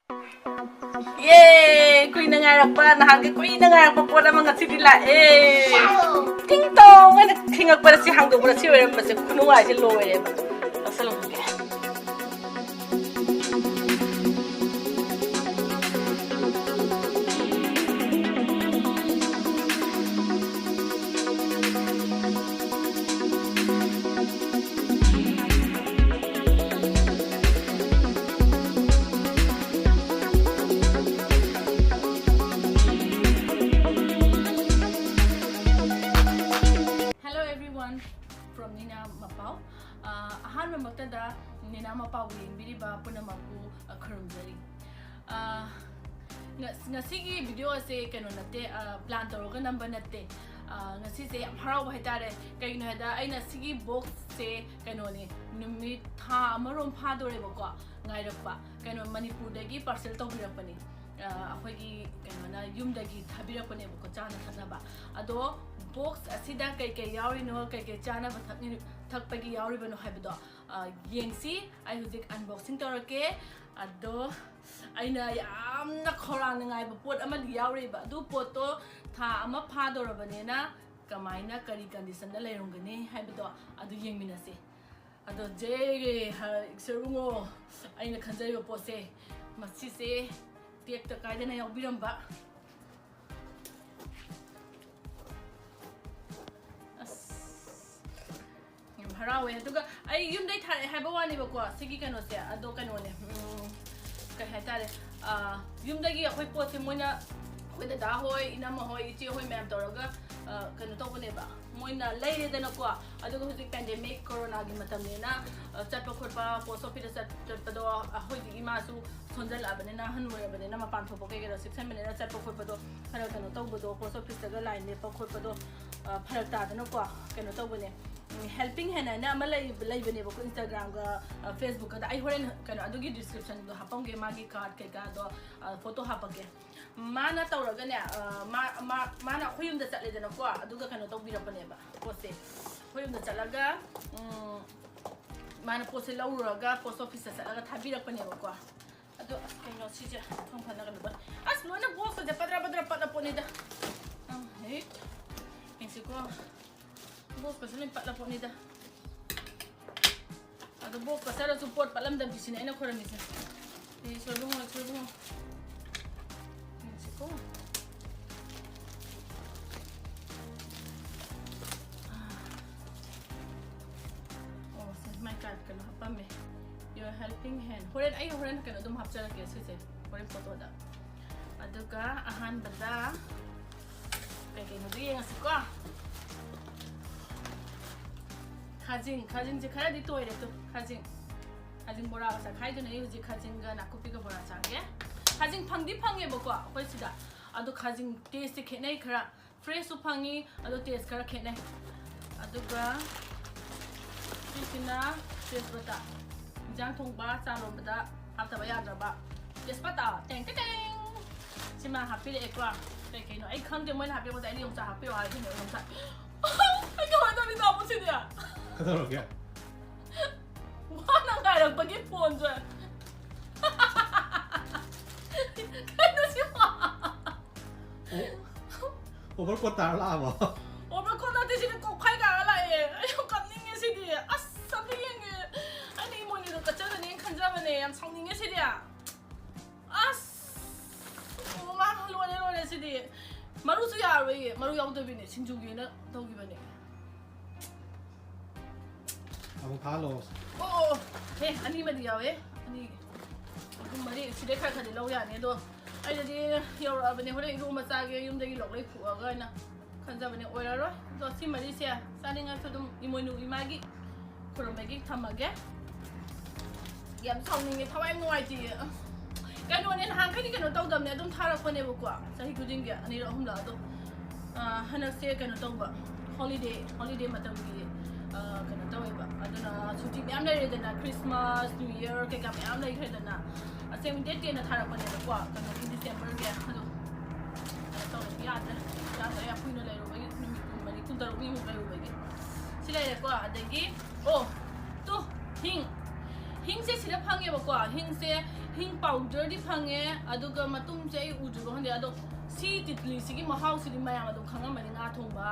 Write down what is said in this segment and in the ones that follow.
예, kuinangarap nahaga kuinangarap po na mga sila eh. Ting tong, ano tingak para si hangdo para si wala pa si kununga si lowe eh. Asal mo kaya. From Nina Mapau. Ahan magtada Nina Mapau biriba puna maku kurumzari. Nga sige video ase kano nate plan tawag number nate. Nga sige haraw bahitare kay nahada ay na sige box se kano ni numit tha amarom phadore bako ngairapa kano Manipur dagi parcel tawbirapani. Akhoi kano na yumdagi thabirapani bako chana thanaba ado box asida kay yauri no kay chana ba thakpagi yauri bano habdo yengsi ai hudik unboxing torake ado aina yamna khorang ngai ba pot ama yauri ba du poto tha ama phador banena kamaina kari condition da leirongani habdo adu yengminase ado je serungo aina khanjai ba pose masi se tek ta kaidana yaubiram ba harawe aduga ai yumdai thare haiba wani bako sigi kano se ado kano ne kai haitare yumdagi akhoi pote moina khoi da hoi inama hoi ichi hoi ma'am toraga kano tobane ba moina leire dana ko aduga huzik pandemic corona gi matam ne na chatpa khotpa post office chatpa do hoi gi ma su sonjal abane na hanwe abane na mapan thopo ke ga 6 minute na chatpa khotpa do hara kano tobo do post office ga line ne pa khotpa do pharak ta dana ko kano tobane helping hand na malay bane bako Instagram ga Facebook ga ai horen kano adugi description do hapongge magi card ke ga do photo hapage mana tawraga ne mana khuyum da chatle dana ko aduga kano tawbira bane ba poste khuyum da chalaga mana poste lauraga post office sa aga thabira bane ba ko adu kano sija thong phana ga ba as no na box da padra pat pone da hey pensi ko bos pasal ni patla pon ni dah. Ada bos pasal ada support palam dah di sini. Enak korang ni sih. Selalu. Ni siko. Oh, send my card kalau apa me? Your helping hand. Horen kalau dum hapcha lagi sih. Horen foto dah. Ada ka ahan benda. Kayak ni yang siko. 가진 지 가야지 또 이래 또 가진 뭐라고 사 가이드는 이우지 가진가 나코피가 뭐라 자게 가진 팡디팡에 먹고 벌시다 아도 가진 테스트 캐네 그라 프레스 팡이 아도 테스트 그라 캐네 아도가 이시나 테스트다 장통바 자로보다 합다바 야드바 테스트다 땡땡땡 지마 하피레 에과 되게노 아이 컨데 뭐 하피보다 이 용자 하피로 알지 너 용자 이거 완전히 너무 치디야 Kata kya? Mana ngarang pergi phone je. Kano siapa? Over kota lah apa? Over kota di sini kok kai ka lah eh. Ayo kamning sih dia. Sabi yang ani mo ni do kacha ni kan jaman eh yang sangning sih dia. Mah luar sih dia. Maru tu ya oi. Maru yang tu bini sinjugi na tau gimana. Avocado. Oh, hey, ani madi yaw eh. Ani madi side kha kha de law ya ne do. Ai de yaw ra bane hore ru ma sa ge yum de lok lai khu ga na. Khan ja bane oira ro. Do si madi sia. Sa ni nga so dum imonu imagi. Kuro magi thamage. Yam song ni thawai ngoi ji. Kano ne hang khai ni kano taw dam ne dum thara ko ne bu kwa. Sahi kuding ge ani ro hum la do. Hana se kano taw ba. Holiday matam gi kano tawai ba aduna chuti myam lai redana Christmas New Year ke ka myam lai redana asem date na thara bane ko kano in December ge ado taw ya ya puino lai ro ba numi mari kun daru mi mo lai ro ba ge sila ko adagi oh to hing se sila phange ba ko hing se ꯍꯤꯡ ꯄꯥꯎꯗꯔꯗꯤ ꯐꯪꯉꯦ ꯑꯗꯨꯒ ꯃꯇꯨꯡꯁꯦ ꯑꯩ ꯎꯗ꯭ꯔꯤꯕ ꯈꯪꯗꯦ ꯑꯗꯣ ꯁꯤ ꯇꯤꯠꯂꯤꯁꯤꯒꯤ ꯃꯍꯥꯎꯁꯤꯗꯤ ꯃꯌꯥꯝ ꯑꯗꯨꯝ ꯈꯪꯉꯝꯃꯅꯤ ꯉꯥ ꯊꯣꯡꯕ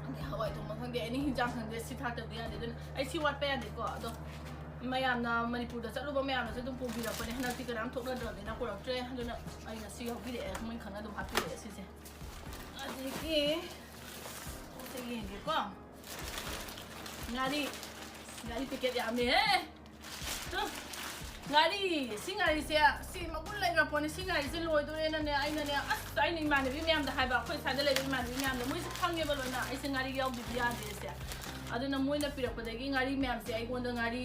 ꯈꯪꯗꯦ ꯍꯋꯥꯏ ꯊꯣꯡꯕ ꯈꯪꯗꯦ ꯑꯦꯅꯤ ꯍꯤꯟꯖꯥꯡ ꯈꯪꯗꯦ ꯁꯤ ꯊꯥꯛꯇꯕꯗꯤ ꯌꯥꯗꯦ ꯑꯗꯨꯅ ꯑꯩ ꯁꯤ ꯋꯥꯠꯄ ꯌꯥꯗꯦꯀꯣ ꯑꯗꯣ ꯃꯌꯥꯝꯅ ꯃꯅꯤꯄꯨꯔꯗ ꯆꯠꯂꯨꯕ ꯃꯌꯥꯝꯅꯁꯨ ꯑꯗꯨꯝ ꯄꯨꯕꯤꯔꯛꯄꯅꯦ ꯍꯟꯗꯛꯇꯤ ꯀꯅꯥꯝ ꯊꯣꯛꯅꯗ꯭ꯔꯕꯅꯤ나 ꯄꯨꯔꯛꯇ꯭ꯔꯦ ꯑꯗꯨꯅ ꯑꯩ ꯉꯁꯤ ꯌꯥꯎꯕꯤꯔꯛꯑꯦ ꯃꯣꯏ ꯈꯪꯅ ꯑꯗꯨꯝ ꯍꯥꯞꯄꯤꯔꯛꯑꯦ ꯁꯤꯁꯦ ꯑꯗꯒꯤ ꯄꯣꯠꯁꯦ ꯌꯦꯡꯒꯦꯀꯣ ꯉꯥꯔꯤ ꯄꯦꯀꯦꯠ ꯌꯥꯝꯃꯦꯍꯦ ꯉꯥꯔꯤ ꯁꯤ ꯉꯥꯔꯤꯁꯦ ꯁꯤ ꯃꯒꯨꯟ ꯂꯩꯈ꯭ꯔ ꯄꯣꯠꯅꯤ ꯁꯤ ꯉꯥꯔꯤꯁꯦ ꯂꯣꯏꯗꯣꯔꯦꯅꯅꯦ ꯑꯩꯅꯅꯦ ꯑꯁ ꯑꯩꯅ ꯏꯃꯥꯟꯅꯕꯤ ꯃꯌꯥꯝꯗ ꯍꯥꯏꯕ ꯑꯩꯈꯣꯏ ꯁ꯭ꯋꯥꯏꯗ ꯂꯩꯕ ꯏꯃꯥꯟꯅꯕꯤ ꯃꯌꯥꯝꯗ ꯃꯣꯏꯁꯨ ꯈꯪꯉꯦꯕ ꯂꯣꯏꯅ ꯑꯩꯁꯦ ꯉꯥꯔꯤ ꯌꯥꯎꯗ꯭ꯔꯗꯤ ꯌꯥꯗꯦꯁꯦ ꯑꯗꯨꯅ ꯃꯣꯏꯅ ꯄꯤꯔꯛꯄꯗꯒꯤ ꯉꯥꯔꯤ ꯃꯌꯥꯝꯁꯦ ꯑꯩꯉꯣꯟꯗ ꯉꯥꯔꯤ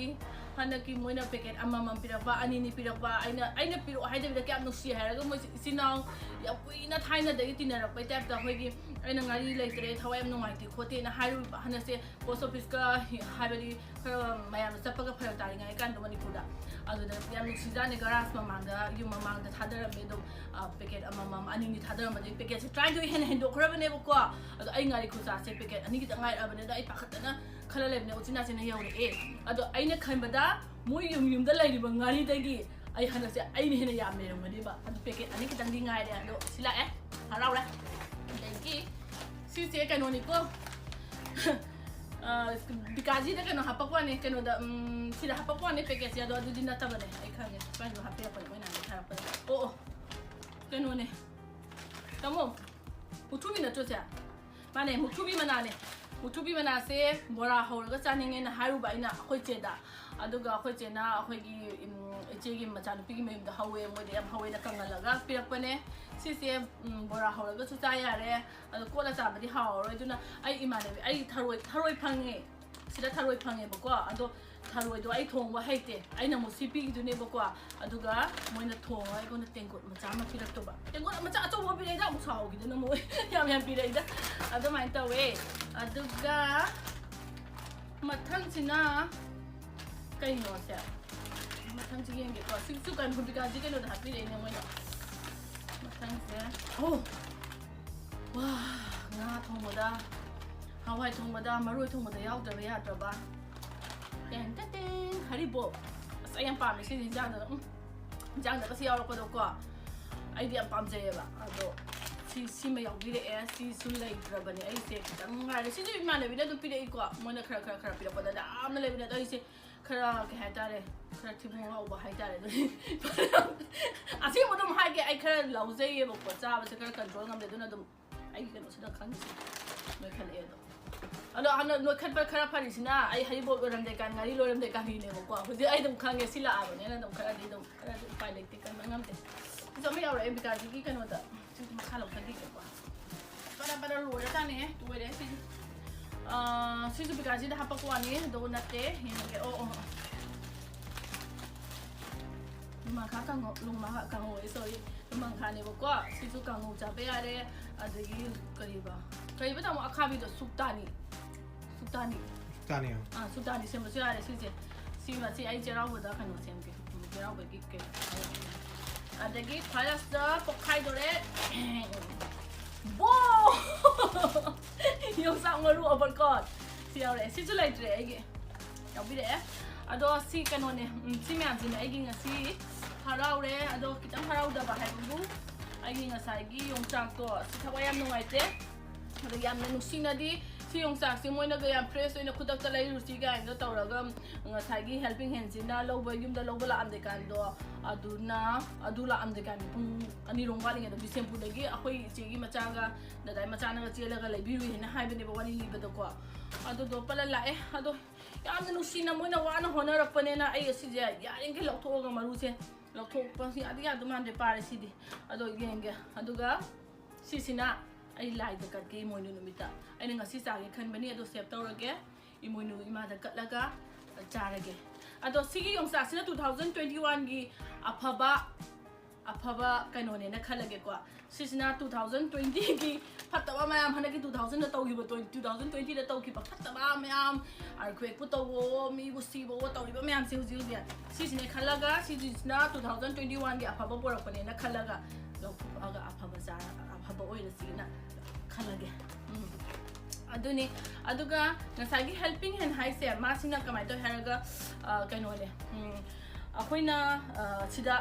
ꯍꯟꯗꯛꯀꯤ ꯃꯣꯏꯅ ꯄꯦꯀꯦꯠ ꯑꯃꯃꯝ ꯄꯤꯔꯛꯄ ꯑꯅꯤꯅꯤ ꯄꯤꯔꯛꯄ ꯑꯩꯅ ꯄꯤꯔꯛꯑꯣ ꯍꯥꯏꯗꯕꯤꯗ ꯀꯌꯥꯝ ꯅꯨꯡꯁꯤ ꯍꯥꯏꯔꯒ ꯃꯣꯏꯁꯦ ꯏꯆꯤꯟ ꯏꯅꯥꯎ ꯌꯥꯝ ꯀꯨꯏꯅ ꯊꯥꯏꯅꯗꯒꯤ ꯇꯤꯟꯅꯔꯛꯄꯩ ꯇꯥꯏꯞꯇ ꯑꯩꯈꯣꯏꯒꯤ ꯑꯩꯅ ꯉꯥꯔꯤ ꯂꯩꯇ꯭ꯔꯦ ꯊꯋꯥꯏ ꯌꯥꯝ ꯅꯨꯡꯉꯥꯏꯇꯦ ꯈꯣꯠꯇꯦꯅ ꯍꯥꯏꯔꯨꯕ ꯍꯟꯗꯛꯁꯦ ꯄꯣꯁ ꯑꯣꯐꯤꯁꯀ ꯍꯥꯏꯕꯗꯤ ꯈꯔ ꯃꯌꯥꯝꯅ ꯆꯠꯄꯒ ꯐꯔꯛ ꯇꯥꯔꯤꯉꯩ ꯀꯥꯟꯗ ꯃꯅꯤꯄꯨꯔꯗ ꯑꯗꯨꯗ ꯌꯥꯝ ꯅꯨꯡꯁꯤꯖꯥꯠꯅꯤ ꯒꯔꯥꯖ ꯃꯃꯥꯡꯗ ꯌꯨꯝ ꯃꯃꯥꯡꯗ ꯊꯥꯗꯔꯝꯃꯦ ꯑꯗꯨꯝ ꯄꯦꯀꯦꯠ ꯑꯃꯃꯝ ꯑꯅꯤꯅꯤ ꯊꯥꯗꯔꯝꯕꯗꯒꯤ ꯄꯦꯀꯦꯠꯁꯦ 32 ꯍꯦꯟꯅ ꯍꯦꯟꯗꯣꯛꯈ꯭ꯔꯕꯅꯦꯕꯀꯣ ꯑꯗꯣ ꯑꯩ ꯉꯥꯔꯤ ꯈꯨꯆꯥꯁꯦ ꯄꯦꯀꯦꯠ ꯑꯅꯤ ꯈꯤꯇꯪ ꯉꯥꯏꯔꯛꯑꯕꯅꯤꯅ ꯑꯩ ꯄꯥꯈꯠꯇꯅ ꯈꯜꯂ ꯂꯩꯕꯅꯦ ꯎꯆꯤꯟꯅꯥꯆꯤꯟꯅ ꯌꯧꯔꯛꯑꯦ ꯑꯗꯣ ꯑꯩꯅ ꯈꯟꯕꯗ ꯃꯣꯏ ꯌꯨꯝꯗ ꯂꯩꯔꯤꯕ ꯉꯥꯔꯤꯗꯒꯤ ꯑꯩ ꯍꯟꯗꯛꯁꯦ ꯑꯩꯅ ꯍꯦꯟꯅ ꯌꯥꯝ ꯂꯩꯔꯝꯒꯅꯦꯕ ꯑꯗꯨ ꯄꯦꯀꯦꯠ ꯑꯅꯤ ꯈꯤꯇꯪꯗꯤ ꯉꯥꯏꯔꯦ ꯑꯗꯣ ꯁꯤ ꯂꯥꯛꯑꯦ ꯍꯔꯥꯎꯔꯦ ꯑꯗꯒꯤ ꯁꯤꯁꯦ ꯀꯩꯅꯣꯅꯤꯀꯣ ꯕꯤꯀꯥꯖꯤꯗ ꯀꯩꯅꯣ ꯍꯥꯞꯄꯛꯄꯅꯦ ꯀꯩꯅꯣꯗ ꯁꯤꯗ ꯍꯥꯞꯄꯛꯄꯅꯦ ꯄꯦꯀꯦꯠꯁꯦ ꯑꯗꯣ ꯑꯗꯨꯗꯤ ꯅꯠꯇꯕꯅꯦ ꯑꯩ ꯈꯪꯉꯦ ꯀꯩꯅꯣ ꯍꯥꯞꯄꯤꯔꯛꯄꯅꯦ ꯃꯣꯏꯅ ꯊꯥꯔꯛꯄꯅꯦ ꯑꯣ ꯀꯩꯅꯣꯅꯦ ꯇꯥꯃꯣ ꯃꯨꯛꯊ꯭ꯔꯨꯕꯤ ꯅꯠꯇ꯭ꯔꯣꯁꯦ ꯃꯥꯅꯦ ꯃꯨꯛꯊ꯭ꯔꯨꯕꯤ ꯃꯅꯥꯅꯦ ꯃꯨꯛꯊ꯭ꯔꯨꯕꯤ ꯃꯅꯥꯁꯦ ꯕꯣꯔꯥ ꯍꯧꯔꯒ ꯆꯥꯅꯤꯡꯉꯦꯅ ꯍꯥꯏꯔꯨꯕ ꯑꯩꯅ ꯑꯩꯈꯣꯏ ꯆꯦꯗ ꯑꯗꯨꯒ ꯑꯩꯈꯣꯏ ꯆꯦꯅ ꯑꯩꯈꯣꯏꯒꯤ ꯏꯆꯦꯒꯤ ꯃꯆꯥꯅꯨꯄꯤꯒꯤ ꯃꯌꯨꯝꯗ ꯍꯧꯋꯦ ꯃꯣꯏꯗ ꯌꯥꯝ ꯍꯧꯋꯦꯅ ꯀꯪꯍꯜꯂꯒ ꯄꯤꯔꯛꯄꯅꯦ ꯁꯤꯁꯦ ꯕꯣꯔꯥ ꯍꯧꯔꯒꯁꯨ ꯆꯥ ꯌꯥꯔꯦ ꯑꯗꯣ ꯀꯣꯠꯂ ꯆꯥꯕꯗꯤ ꯍꯥꯎꯔꯔꯣꯏ ꯑꯗꯨꯅ ꯑꯩ ꯏꯃꯥꯟꯅꯕꯤ ꯑꯩ ꯊꯔꯣꯏ ꯐꯪꯉꯦ ꯁꯤꯗ ꯊꯔꯣꯏ ꯐꯪꯉꯦꯕꯀꯣ ꯑꯗꯣ ꯊꯔꯣꯏꯗꯣ ꯑꯩ ꯊꯣꯡꯕ ꯍꯩꯇꯦ ꯑꯩꯅ ꯑꯃꯨꯛ ꯁꯤ ꯄꯤꯈꯤꯗꯨꯅꯦꯕꯀꯣ ꯑꯗꯨꯒ ꯃꯣꯏꯅ ꯊꯣꯡꯉꯒ ꯑꯩꯉꯣꯟꯗ ꯇꯦꯡꯀꯣꯠ ꯃꯆꯥ ꯑꯃ ꯄꯤꯔꯛꯇꯧꯕ ꯇꯦꯡꯀꯣꯠ ꯃꯆꯥ ꯑꯆꯧꯕ ꯄꯤꯔꯛꯏꯗ ꯑꯃꯨꯛ ꯁꯥꯎꯈꯤꯗꯨꯅ ꯃꯣꯏ ꯌꯥꯝ ꯄꯤꯔꯛꯏꯗ ꯑꯗꯨꯃꯥꯏꯅ ꯇꯧꯋꯦ ꯑꯗꯨꯒ ꯃꯊꯪꯁꯤꯅ ꯀꯩꯅꯣꯁꯦ ꯃꯊꯪꯁꯤ ꯌꯦꯡꯒꯦꯀꯣ ꯁꯤꯁꯨ ꯀꯩꯅꯣ ꯍꯧꯖꯤꯛꯀꯥꯟꯁꯤ ꯀꯩꯅꯣꯗ ꯍꯥꯞꯄꯤꯔꯛꯏꯅꯦ ꯃꯣꯏꯅ ꯃꯊꯪꯁꯦ ꯋꯥ ꯉꯥ ꯊꯣꯡꯕꯗ ꯍꯋꯥꯏ ꯊꯣꯡꯕꯗ ꯃꯔꯣꯏ ꯊꯣꯡꯕꯗ ꯌꯥꯎꯗ꯭ꯔꯕ ꯌꯥꯗ꯭ꯔꯕ ꯇꯦꯡ ꯍꯔꯤꯕꯣꯞ ꯑꯁ ꯑꯩ ꯌꯥꯝ ꯄꯥꯝꯃꯦ ꯁꯤꯁꯦ ꯏꯟꯖꯥꯡꯗꯒꯁꯤ ꯌꯥꯎꯔꯛꯄꯗꯣꯀꯣ ꯑꯩꯗꯤ ꯌꯥꯝ ꯄꯥꯝꯖꯩꯌꯦꯕ ꯑꯗꯣ ꯁꯤꯃ ꯌꯥꯎꯕꯤꯔꯛꯑꯦ ꯁꯤꯁꯨ ꯂꯩꯇ꯭ꯔꯕꯅꯦ ꯑꯩꯁꯦ ꯈꯤꯇꯪ ꯉꯥꯏꯔꯦ ꯁꯤꯁꯨ ꯏꯃꯥꯟꯅꯕꯤꯅ ꯑꯗꯨꯝ ꯄꯤꯔꯛꯏꯀꯣ ꯃꯣꯏꯅ ꯈꯔ ꯄꯤꯔꯛꯄꯗ ꯌꯥꯝꯅ ꯂꯩꯕꯅꯦ ꯑꯗꯣ ꯑꯩꯁꯦ ꯈꯔ ꯀꯩ ꯍꯥꯏꯇꯥꯔꯦ ꯈꯔ ꯊꯤꯕꯣꯡ ꯂꯥꯎꯕ ꯍꯥꯏꯇꯥꯔꯦ ꯑꯗꯨ ꯑꯁꯦꯡꯕ ꯑꯗꯨꯝ ꯍꯥꯏꯒꯦ ꯑꯩ ꯈꯔ ꯂꯧꯖꯩꯌꯦꯕꯀꯣ ꯆꯥꯕꯁꯦ ꯈꯔ ꯀꯟꯇ꯭ꯔꯣꯜ ꯉꯝꯗꯦ ꯑꯗꯨꯅ ꯑꯗꯨꯝ ꯑꯩꯒꯤ ꯀꯩꯅꯣꯁꯤꯗ ꯈꯪꯉꯤꯁꯦ ꯅꯣꯏꯈꯠꯂꯛꯑꯦ ꯑꯗꯣ ꯍꯟꯗꯛ ꯅꯣꯏꯈꯠꯄ ꯈꯔ ꯐꯔꯤꯁꯤꯅ ꯑꯩ ꯍꯩꯕꯣꯞ ꯂꯣꯏꯔꯝꯗꯥꯏꯀꯥꯟ ꯉꯥꯔꯤ ꯂꯣꯏꯔꯝꯗꯥꯏꯀꯥꯟꯒꯤꯅꯦꯕꯀꯣ ꯍꯧꯖꯤꯛ ꯑꯩ ꯑꯗꯨꯝ ꯈꯪꯉꯦ ꯁꯤ ꯂꯥꯛꯑꯕꯅꯤꯅ ꯑꯗꯨꯝ ꯈꯔꯗꯤ ꯎꯄꯥꯏ ꯂꯩꯇꯦ ꯀꯟꯕ ꯉꯝꯗꯦ ꯁꯤꯁꯨ ꯑꯃ ꯌꯥꯎꯔꯛꯑꯦ ꯕꯤꯀꯥꯖꯤꯒꯤ ꯀꯩꯅꯣꯗ ꯁꯤꯁꯨ ꯃꯈꯥ ꯂꯧꯊꯈꯤꯒꯦꯀꯣ ꯕꯔ ꯂꯣꯏꯔꯖꯥꯠꯅꯦ ꯂꯣꯏꯔꯦ ꯁꯤꯁꯨ ꯁꯤꯁꯨ ꯕꯤꯀꯥꯖꯤꯗ ꯍꯥꯞꯄꯛꯄ ꯋꯥꯅꯤ ꯑꯗꯣ ꯅꯠꯇꯦ ꯌꯦꯡꯉꯒꯦ ꯂꯨꯃꯥꯡꯈꯥ ꯀꯥꯡꯍꯧ ꯁꯣꯔꯤ ꯂꯨꯃꯥꯡꯈꯥꯅꯦꯕꯀꯣ ꯁꯤꯁꯨ ꯀꯥꯡꯍꯧ ꯆꯥꯕ ꯌꯥꯔꯦ ꯑꯗꯒꯤ ꯀꯔꯤꯕ ꯇꯥꯃꯣ ꯑꯈꯥꯕꯤꯗꯣ ꯁꯨꯛꯇꯥꯅꯤ ꯁꯨꯛꯇꯥꯅꯤ ꯁꯦꯝꯕꯁꯨ ꯌꯥꯔꯦ ꯁꯤꯁꯦ ꯁꯤ ꯑꯩ ꯆꯩꯔꯥꯎꯕꯗ ꯀꯩꯅꯣ ꯁꯦꯝꯒꯦ ꯆꯩꯔꯥꯎꯕꯒꯤ ꯀꯩꯅꯣ ꯑꯗꯒꯤ ꯈ꯭ꯋꯥꯏ ꯂꯥꯁꯇ ꯄꯣꯛꯈꯥꯏꯗꯣꯔꯦ ꯕꯣ ꯌꯣꯡꯆꯥꯛ ꯃꯔꯨ ꯑꯣꯚꯔꯀꯣꯠ ꯁꯤ ꯌꯥꯎꯔꯛꯑꯦ ꯁꯤꯁꯨ ꯂꯩꯇ꯭ꯔꯦ ꯑꯩꯒꯤ ꯌꯥꯎꯕꯤꯔꯛꯑꯦ ꯑꯗꯣ ꯁꯤ ꯀꯩꯅꯣꯅꯦ ꯁꯤ ꯃꯌꯥꯝꯁꯤꯅꯦ ꯑꯩꯒꯤ ꯉꯁꯤ ꯍꯔꯥꯎꯔꯦ ꯑꯗꯣ ꯈꯤꯇꯪ ꯍꯔꯥꯎꯗꯕ ꯍꯥꯏꯕꯕꯨ ꯑꯩꯒꯤ ꯉꯁꯥꯏꯒꯤ ꯌꯣꯡꯆꯥꯛꯇꯣ ꯁꯤ ꯊꯋꯥꯏ ꯌꯥꯝ ꯅꯨꯡꯉꯥꯏꯇꯦ ꯑꯗꯣ ꯌꯥꯝꯅ ꯅꯨꯡꯁꯤꯅꯗꯤ ꯁꯤ ꯌꯣꯡꯆꯥꯛꯁꯦ ꯃꯣꯏꯅꯒ ꯌꯥꯝ ꯐ꯭ꯔꯦꯁ ꯑꯣꯏꯅ ꯈꯨꯗꯛꯇ ꯂꯩꯔꯨꯁꯤ ꯀꯥꯏꯅ ꯇꯧꯔꯒ ꯉꯁꯥꯏꯒꯤ ꯍꯦꯜꯄꯤꯡ ꯍꯦꯟꯁꯤꯅ ꯌꯨꯝꯗ ꯂꯧꯕ ꯂꯥꯛꯑꯝꯗꯦꯀꯥꯟꯗꯣ ꯑꯗꯨ ꯂꯥꯛꯑꯝꯗꯦꯀꯥꯟꯗ ꯄꯨꯡ 2 ꯋꯥꯠꯂꯤꯉꯩꯗ ꯕꯤꯁꯦꯝꯄꯨꯔꯗꯒꯤ ꯑꯩꯈꯣꯏ ꯏꯆꯦꯒꯤ ꯃꯆꯥꯒ ꯗꯗꯥꯏ ꯃꯆꯥꯅꯒ ꯆꯦꯜꯂꯒ ꯂꯩꯕꯤꯔꯨꯏꯅ ꯍꯥꯏꯕꯅꯦꯕ ꯋꯥꯔꯤ ꯂꯤꯕꯗꯀꯣ ꯑꯗꯨꯗꯣ ꯄꯜꯂ ꯂꯥꯛꯑꯦ ꯑꯗꯣ ꯌꯥꯝꯅ ꯅꯨꯡꯁꯤꯅ ꯃꯣꯏꯅ ꯋꯥꯅ ꯍꯣꯠꯅꯔꯛꯄꯅꯦꯅ ꯑꯩ ꯑꯁꯤꯁꯦ ꯌꯥꯔꯤꯈꯩ ꯂꯧꯊꯣꯛꯑꯒ ꯃꯔꯨꯁꯦ ꯂꯧꯊꯣꯛꯄ ꯌꯥꯗꯧ ꯃꯥꯟꯗꯦ ꯄꯥꯔꯦ ꯁꯤꯗꯤ ꯑꯗꯣ ꯌꯦꯡꯒꯦ ꯑꯗꯨꯒ ꯁꯤꯁꯤꯅ ꯑꯩ ꯂꯥꯏꯗ ꯀꯠꯀꯦ ꯏꯃꯣꯏꯅꯨ ꯅꯨꯃꯤꯠꯇ ꯑꯩꯅ ꯉꯁꯤ ꯆꯥꯒꯦ ꯈꯟꯕꯅꯤ ꯑꯗꯣ ꯁꯦꯞ ꯇꯧꯔꯒꯦ ꯏꯃꯣꯏꯅꯨ ꯏꯃꯥꯗ ꯀꯠꯂꯒ ꯆꯥꯔꯒꯦ ꯑꯗꯣ ꯁꯤꯒꯤ ꯌꯣꯡꯆꯥꯛꯁꯤꯅ 2021ꯒꯤ ꯑꯐꯕ ꯀꯩꯅꯣꯅꯦꯅ ꯈꯜꯂꯒꯦꯀꯣ ꯁꯤꯁꯤꯅ 2020ꯒꯤ ꯐꯠꯇꯕ ꯃꯌꯥꯝ ꯍꯟꯗꯛꯀꯤ 2000ꯗ ꯇꯧꯈꯤꯕ 2020ꯗ ꯇꯧꯈꯤꯕ ꯐꯠꯇꯕ ꯃꯌꯥꯝ ꯑꯥꯔꯊꯀ꯭ꯋꯦꯛꯄꯨ ꯇꯧꯕꯋꯣ ꯃꯤꯕꯨ ꯁꯤꯕꯋꯣ ꯇꯧꯔꯤꯕ ꯃꯌꯥꯝꯁꯦ ꯍꯧꯖꯤꯛ ꯁꯤꯁꯤꯅꯦ ꯈꯜꯂꯒ ꯁꯤꯁꯤꯅ 2021ꯒꯤ ꯑꯐꯕ ꯄꯣꯔꯛꯄꯅꯦꯅ ꯈꯜꯂꯒ ꯂꯧꯊꯣꯛꯑꯒ ꯑꯐꯕ ꯑꯣꯏꯔꯁꯤꯅ ꯈꯜꯂꯒꯦ ꯑꯗꯨꯅꯤ ꯑꯗꯨꯒ ꯉꯁꯥꯏꯒꯤ ꯍꯦꯜꯄꯤꯡ ꯍꯦꯟ ꯍꯥꯏꯁꯦ ꯃꯥꯁꯤꯅ ꯀꯃꯥꯏꯅ ꯇꯧꯋꯦ ꯍꯥꯏꯔꯒ ꯀꯩꯅꯣꯅꯦ ꯑꯩꯈꯣꯏꯅ ꯁꯤꯗ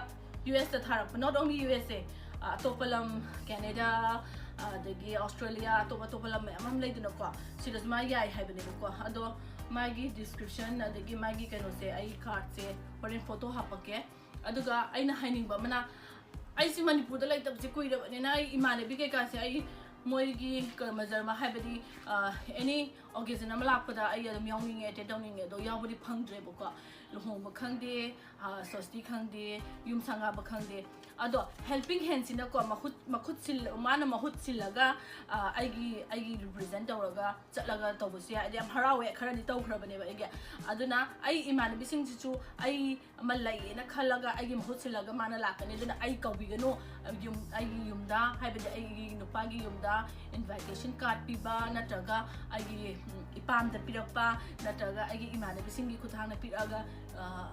US တာထားတာ not only USA အတော့ပလမ်ကနေဒါတကယ် Australia တော့ပလမ်အမှန်လိုက်တော့ကွာ serious မရဟိုင်ဘယ်လိုကွာအတော့ magi description တကယ် magi ကနော်စေအိ card စေ foreign photo ဟာပကေအတော့ကအိုင်နဟိုင်နင်းဘာမနာအိုင်စီမနီပူတလိုက်တော့စကိုရနေနိုင်အီမာနေဘိကေကစေအိ Moigi Kermazar Mahabadi any occasion Amalapata I am young at a downing at the Yabudi Pangre Boka, Luhom Bakande, Sosti Kande, Yum Sanga Bakande. Ado helping hands in the Makutsil Mana Mahutzilaga, I represent Oraga, Zatlaga Tobusia, I am Harawe, currently Tokrabaneva again. Aduna, I iman missing to I Malay in a Kalaga, I am Hutzilaga Manalak, and then I Kawigano, I Yumda, Hybrid Nupagi Yumda, invitation card Piba, Nataga, I Ipam the Pirapa, Nataga, I iman missing Kutana Piraga,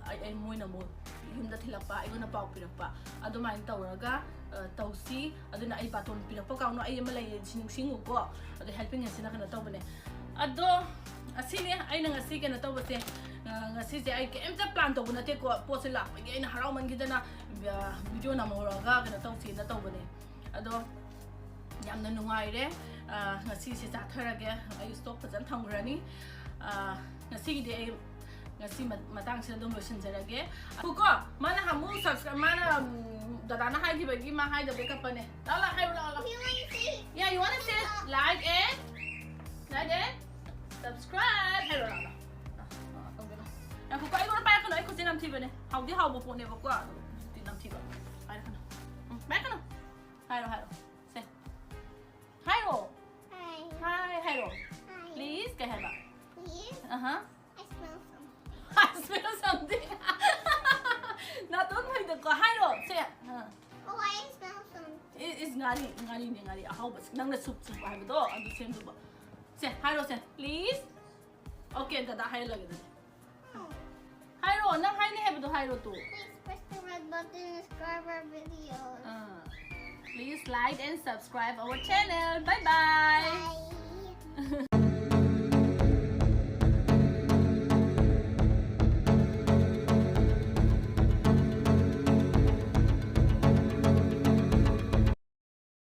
I Muinamo, Yumda Tilapa, I gonna pop Pirapa. Aduma Tauraga, Tausi, Aduna Ipaton Pirapaka, no I am Malay, Sing go, the helping us in a Tobane. Ado, a senior, I know a sick and a Tobate, a city, I came to plant of a take what posted up again, Haraman Gidana, Bijona Moraga, and a Tausi in the Tobane. Ado, Yam the Nuaire, a city at her again, I stopped at Tongrani, a city. Ngasi matang sila dong version sila ge. Kuko, mana hamu subscribe mana dadana hai di bagi ma hai the backup ne. Lala hai lala. Yeah, you wanna say like it, subscribe. Hai lala. Ya kuko ay gonna pa ko ay ko sinam tiba ne. How di how mo po ne ko ko. Tinam tiba. Hai kana. Back kana. Hai lo. Say. Hai lo. Hi. Please go ahead. Please? Uh-huh. I I smell something. smell something. Not only the Kahiro, say Oh, I smell something. it's ngari. How about nang soup I have do and the same to say Hiro say please. Okay, that Hiro again. Oh. Hiro, nang Hiro have to Hiro too. Please press the red button and subscribe our videos. Please like and subscribe our channel. Bye bye. Bye.